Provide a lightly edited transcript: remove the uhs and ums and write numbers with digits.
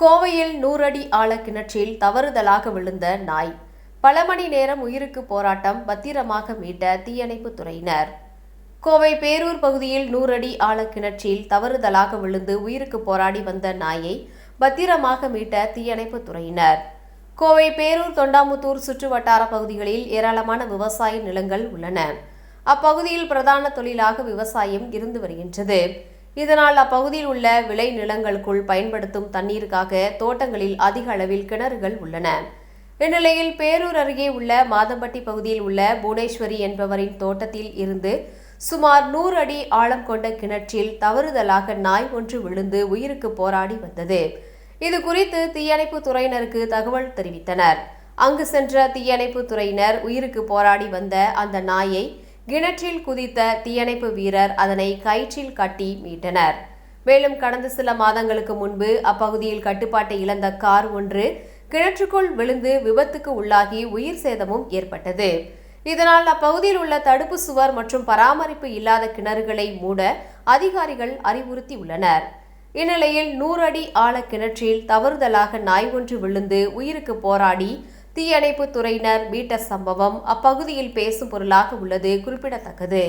கோவையில் 100 அடி ஆழ கிணற்றில் தவறுதலாக விழுந்த நாய். பல மணி நேரம் உயிருக்கு போராட்டம், பத்திரமாக மீட்ட தீயணைப்பு துறையினர். கோவை பேரூர் பகுதியில் 100 அடி ஆழ கிணற்றில் தவறுதலாக விழுந்து உயிருக்கு போராடி வந்த நாயை பத்திரமாக மீட்ட தீயணைப்பு துறையினர். கோவை பேரூர் தொண்டாமுத்தூர் சுற்று வட்டார பகுதிகளில் ஏராளமான விவசாய நிலங்கள் உள்ளன. அப்பகுதியில் பிரதான தொழிலாக விவசாயம் இருந்து வருகின்றது. இதனால் அப்பகுதியில் உள்ள விளை நிலங்களுக்குள் பயன்படுத்தும் தண்ணீருக்காக தோட்டங்களில் அதிக அளவில் கிணறுகள் உள்ளன. இந்நிலையில் பேரூர் அருகே உள்ள மாதம்பட்டி பகுதியில் உள்ள புவனேஸ்வரி என்பவரின் தோட்டத்தில் இருந்து சுமார் 100 அடி ஆழம் கொண்ட கிணற்றில் தவறுதலாக நாய் ஒன்று விழுந்து உயிருக்கு போராடி வந்தது. இது குறித்து தீயணைப்பு துறையினருக்கு தகவல் தெரிவித்தனர். அங்கு சென்ற தீயணைப்பு துறையினர் உயிருக்கு போராடி வந்த அந்த நாயை கிணற்றில் குதித்த தீயணைப்பு வீரர் அதனை கயிற்றில் கட்டி மீட்டனர். மேலும் கடந்த சில மாதங்களுக்கு முன்பு அப்பகுதியில் கட்டுப்பாட்டை இழந்த கார் ஒன்று கிணற்றுக்குள் விழுந்து விபத்துக்கு உள்ளாகி உயிர் சேதமும் ஏற்பட்டது. இதனால் அப்பகுதியில் உள்ள தடுப்பு சுவர் மற்றும் பராமரிப்பு இல்லாத கிணறுகளை மூட அதிகாரிகள் அறிவுறுத்தியுள்ளனர். இந்நிலையில் 100 அடி ஆழ கிணற்றில் தவறுதலாக நாய் ஒன்று விழுந்து உயிருக்கு போராடி தீயணைப்பு துறையினர் மீட்ட சம்பவம் அப்பகுதியில் பேசும் பொருளாக உள்ளது குறிப்பிடத்தக்கது.